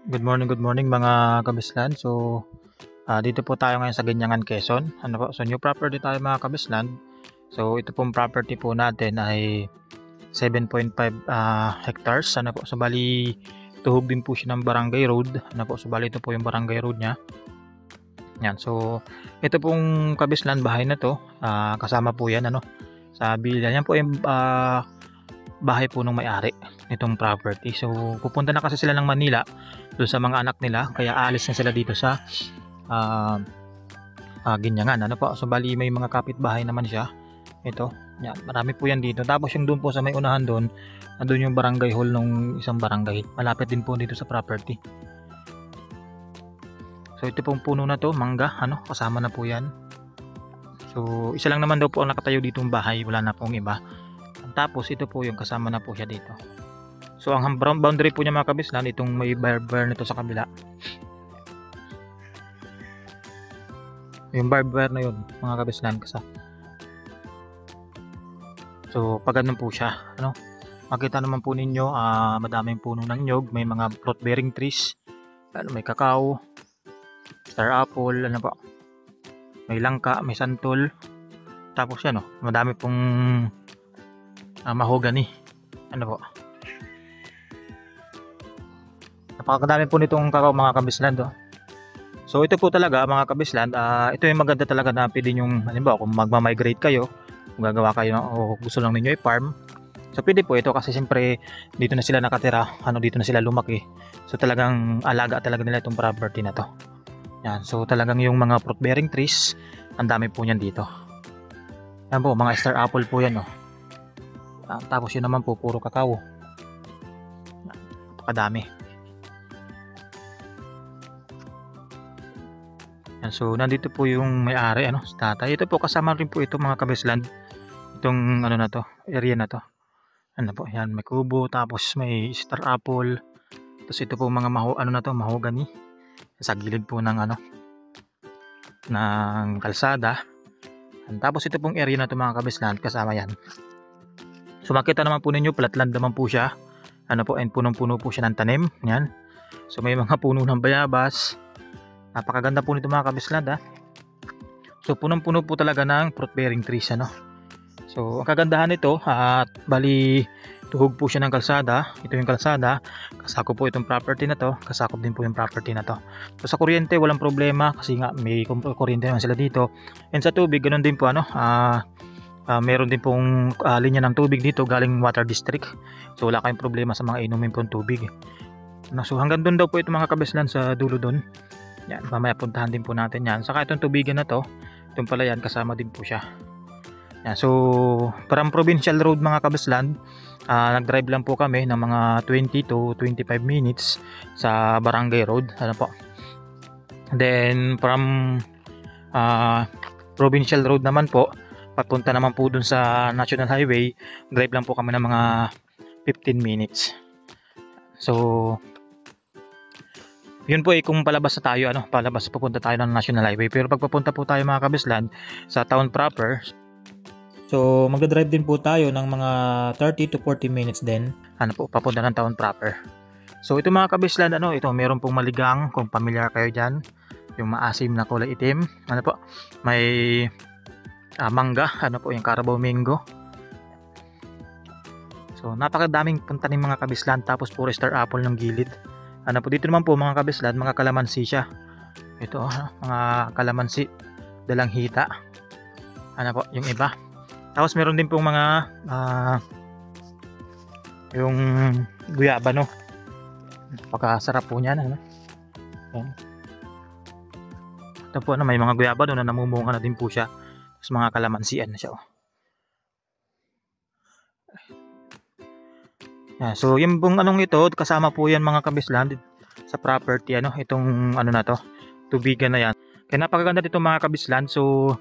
Good morning mga kabislan. Dito po tayo ngayon sa Ganyangan, Quezon. New property tayo mga kabislan. So, ito pong property po natin ay 7.5 hectares. Bali, tuhog din po siya ng barangay road. Bali, ito po yung barangay road niya. Yan. So, ito pong kabislan, bahay na to. Kasama po yan, sa bilan. Yan po yung bahay po ng may-ari nitong property. So, pupunta na kasi sila ng Manila doon sa mga anak nila, kaya aalis na sila dito sa Ganyangan. So, bali may mga kapitbahay naman siya. Ito, yan, marami po yan dito. Tapos yung doon po sa may unahan doon, yung barangay hall ng isang barangay. Malapit din po dito sa property. So, ito pong puno na to, mangga, kasama na po yan. So, isa lang naman daw po ang nakatayo ditong bahay, wala na pong iba. Tapos ito po yung kasama na po siya dito. So ang boundary po niya mga kabislan, itong may barbed wire nito sa kabila. Yung barbed wire na yun mga kabislan kasi. So pag ganun po siya, makita naman po ninyo, madaming puno ng nyog, may mga fruit bearing trees, may kakao, star apple, may langka, may santol. Tapos yan, madami pong mahogany. Napakadami po nitong kakao mga kabislan do. So ito po talaga mga kabislan, ito yung maganda talaga na pwede nyong, halimbawa kung magma-migrate kayo, kung gagawa kayo o gusto lang ninyo i-farm, so pwede po ito kasi siyempre dito na sila nakatira, dito na sila lumaki. So talagang alaga talaga nila itong property na to. Yan, so talagang yung mga fruit bearing trees, ang dami po niyan dito. Yan po, mga star apple po yan, tapos yun naman po, puro kakao. Napakadami. Yan, so nandito po yung may-ari, si tatay. Ito po, kasama rin po ito mga kabislan. Itong na to, area na to. Yan, may kubo, tapos may star apple. Tapos ito po mga mahogany. Sa gilid po ng ng kalsada. Tapos ito pong area na to mga kabislan, kasama yan. So makita naman po ninyo, flatland naman po siya. And punong-puno po siya ng tanim. Yan. So may mga puno ng bayabas. Napakaganda po nito mga kabislan, So punong-puno po talaga ng fruit bearing trees, So ang kagandahan nito, bali tuhog po siya ng kalsada. Ito yung kalsada. Kasakop po itong property na to. Kasakop din po yung property na to. So sa kuryente, walang problema kasi nga may kuryente naman sila dito. And sa tubig, ganun din po meron din pong linya ng tubig dito galing water district. So wala kayong problema sa mga inumin pong tubig. So hanggang doon daw po ito mga kabislan sa dulo doon. Yan, mamaya puntahan din po natin yan. Saka itong tubigan na to, itong pala yan, kasama din po siya. Yan, so parang provincial road mga kabislan. Nag-drive lang po kami ng mga 20 to 25 minutes sa barangay road. Then from provincial road naman po, papunta naman po dun sa National Highway, drive lang po kami ng mga 15 minutes. So yun po kung palabas na tayo, papunta tayo ng National Highway. Pero pag papunta po tayo mga kabislan sa town proper, so magdadrive din po tayo ng mga 30 to 40 minutes din, papunta ng town proper. So ito mga kabislan, ito meron pong maligang, kung familiar kayo dyan, yung maasim na kulay itim, may mangga, yung Carabao mango. So napakadaming tanim mga kabislan, tapos puro star apple ng gilid. Dito naman po mga kabislan, mga kalamansi siya. Ito, mga kalamansi, dalang hita. Yung iba. Tapos meron din pong mga yung guyaba, Napakasarap po niyan, Yan. Ito po, may mga guyaba doon na namumunga na din po siya. Tapos mga kalamansian na siya, Yan. So yung pong ito, kasama po yan mga kabislan sa property, itong na to, tubigan na yan. Kaya napakaganda dito mga kabislan. So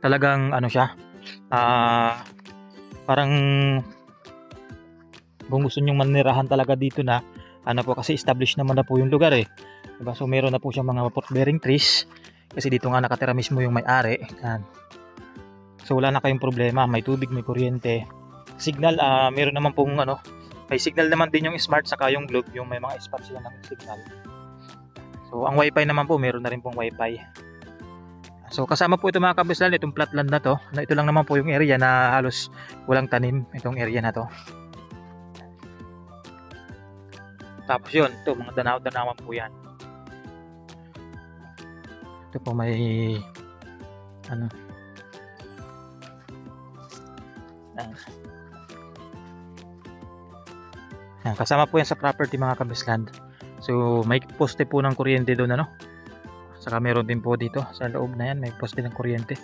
talagang siya, parang kung gusto nyong manirahan talaga dito na, kasi established naman na po yung lugar, diba? So meron na po siyang mga fruit bearing trees, kasi dito nga nakatira mismo yung may-ari. Yan. So wala na kayong problema, may tubig, may kuryente, signal, meron naman pong May signal naman din yung Smart saka yung Globe, yung may mga spot sila ng signal. So ang wifi naman po, meron na rin pong wifi. So kasama po ito mga kabislan, itong flatland na to. Ito lang naman po yung area na halos walang tanim, itong area na to. Tapos yun, ito mga danaw-danawan po yan. Ito po may ano. Yan, kasama po yan sa property mga kabisland. So may poste po ng kuryente doon ano. Saka meron din po dito sa loob na yan, may poste ng kuryente.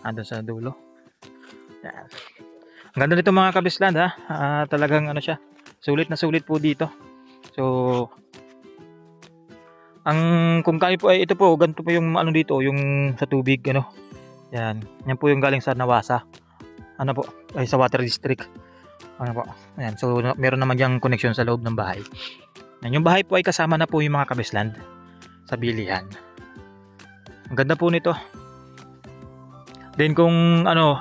Andun sa dulo. Yan. Ang ganda nito mga kabisland ha. Talagang ano siya, sulit na sulit po dito. So kung kayo po ay ito po, ganito po yung ano dito, yung sa tubig ano. Yan. Yan po yung galing sa Nawasa. Ano po, ay sa water district. Ano po. Ayan. So meron naman diyang connection sa loob ng bahay. Yan. Yung bahay po ay kasama na po yung mga kabisland sa bilihan. Ang ganda po nito. Then kung ano,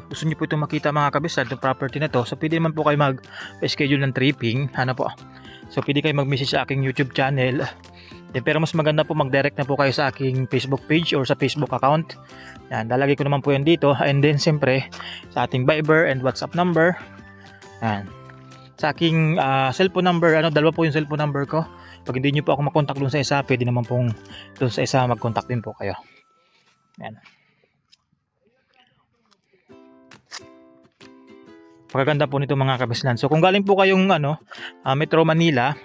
gusto niyo po itong makita mga kabisland, itong property na to, so pwede naman po kayo mag-schedule ng tripping. Ano po. So pwede kayo mag-message sa aking YouTube channel. Pero mas maganda po mag-direct na po kayo sa aking Facebook page or sa Facebook account. Yan, lalagay ko naman po yan dito. And then siyempre sa ating Viber and WhatsApp number. Yan. Sa aking cellphone number, dalawa po yung cellphone number ko. Pag hindi nyo po ako makontak doon sa isa, pwede naman pong doon sa isa mag-contact din po kayo. Yan. Pagkaganda po nito mga kabislan. So kung galing po kayong Metro Manila,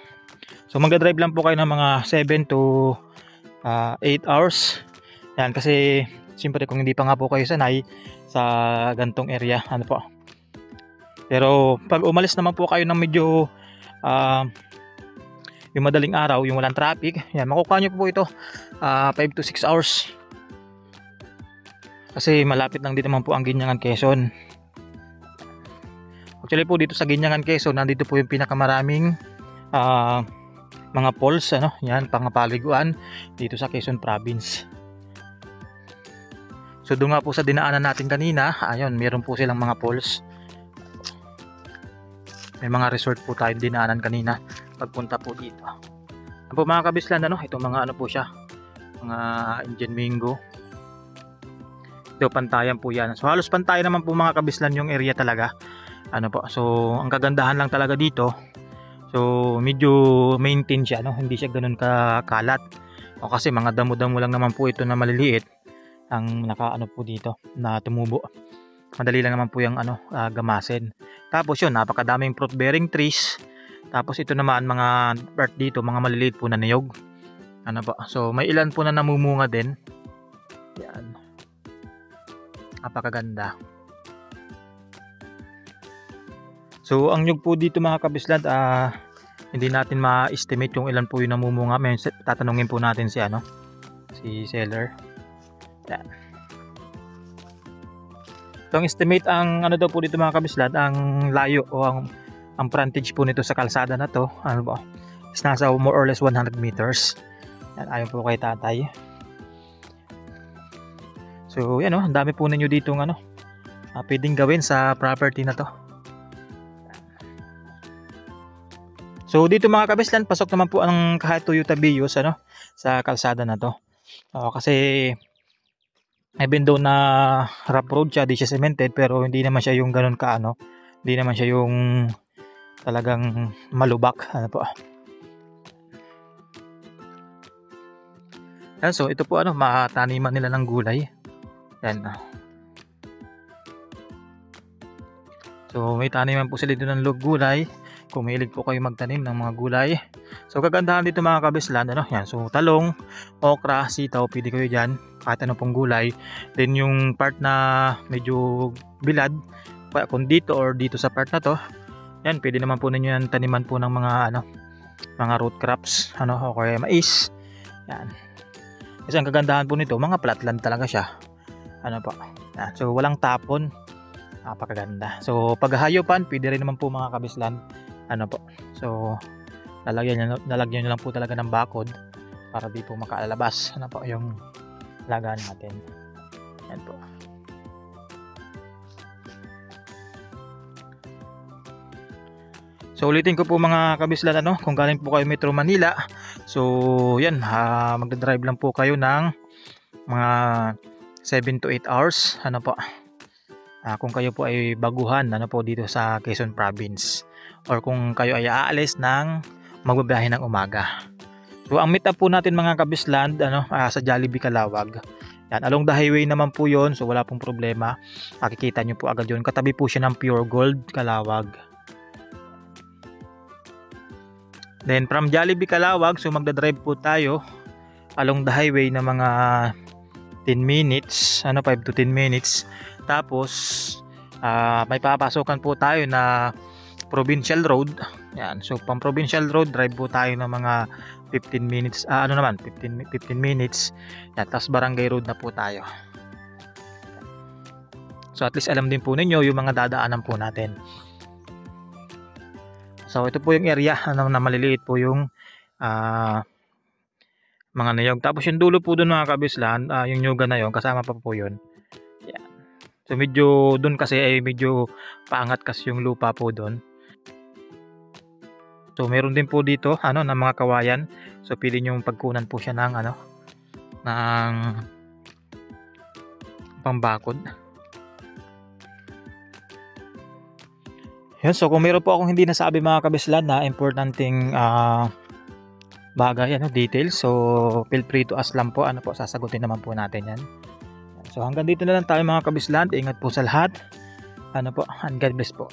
so magdadrive lang po kayo ng mga 7 to 8 hours. Yan, kasi siyempre kung hindi pa nga po kayo sanay sa gantong area, ano po. Pero pag umalis naman po kayo ng medyo yung madaling araw, yung walang traffic, yan, makukuha nyo po ito 5 to 6 hours. Kasi malapit lang dito naman po ang Ginyangan, Quezon. Actually po dito sa Ginyangan, Quezon, nandito po yung pinakamaraming mga falls, yan, pangapaliguan dito sa Quezon Province. So doon nga po sa dinaanan natin kanina, ayun, meron po silang mga falls. May mga resort po tayong dinaanan kanina pagpunta po dito. Ano po mga kabislan, itong mga po siya, mga Indian Mingo. Ito pantayan po yan. So halos pantayan naman po mga kabislan yung area talaga. Ano po, so ang kagandahan lang talaga dito, so medyo maintain siya, hindi siya ganoon kakalat. O kasi mga damo-damo lang naman po ito na maliliit ang po dito na tumubo. Madali lang naman po yung gamasin. Tapos yun, napakadaming fruit bearing trees. Tapos ito naman mga part dito, mga maliliit po na niyog. Ano po, so may ilan po na namumunga din. Yan. Napakaganda. So ang nyug po dito mga kabisland, hindi natin ma-estimate yung ilan po yung namumunga. May tatanungin po natin si seller. Yan. So ang estimate, ang daw po dito mga kabisland, ang layo o ang frontage po nito sa kalsada na to, is nasa more or less 100 meters. Yan, ayon po kay tatay. So yan, ang dami po ninyo dito pwedeng gawin sa property na to. So dito mga kabislan, pasok naman po ang kahit Toyota Vios sa kalsada na to. Kasi even though na rough road siya, di siya cemented, pero hindi naman siya yung ganun hindi naman siya yung talagang malubak. Po. Yan, so ito po mataniman nila ng gulay. Yan. So may taniman po sila dito ng gulay. Kung mahilig po kayo magtanim ng mga gulay. So kagandahan dito mga kabislan, yan, so talong, okra, sitaw, pwede kayo dyan, kahit ano pong gulay. Then yung part na medyo bilad, kung dito or dito sa part na to, yan, pwede naman po ninyo yan taniman po ng mga mga root crops, o kaya mais. Yan. Kasi ang kagandahan po nito, mga flatland talaga siya. Po. Yan. So walang tapon. Napakaganda. So paghahayupan, pwede rin naman po mga kabislan. Po. So lalagyan nyo lang po talaga ng bakod para di po makaalabas po yung lagaan natin. Yan po. So ulitin ko po mga kabislan, kung galing po kayo Metro Manila, so yan, magdadrive lang po kayo ng mga 7 to 8 hours, po. Kung kayo po ay baguhan, po dito sa Quezon Province, or kung kayo ay aalis ng magbabiyahe ng umaga. So ang meet up po natin mga kabislan, sa Jollibee Calawag. Yan, along the highway naman po yon, so wala pong problema. Makikita nyo po agad yun. Katabi po siya ng Pure Gold Calawag. Then from Jollibee Calawag, so magdadrive po tayo along the highway na mga 10 minutes, 5 to 10 minutes. Tapos may papasokan po tayo na Provincial Road. Yan, so pang Provincial Road, drive po tayo ng mga 15 minutes, 15 minutes. Yan, tapos Barangay Road na po tayo. So at least alam din po ninyo yung mga dadaanan po natin. So ito po yung area na maliliit po yung mga niyog. Tapos yung dulo po doon mga kabislan, yung nyuga na yon, kasama pa po yun. Yan. So medyo doon kasi ay medyo paangat kasi yung lupa po doon. So meron din po dito ng mga kawayan. So pili nyo pagkunan po siya ng ng pambakod. Yan, so kung meron po akong hindi nasabi mga kabislan na importanteng bagay, details, so feel free to ask lang po, sasagutin naman po natin yan. So hanggang dito na lang tayo mga kabislan. Ingat po sa lahat, and God bless po.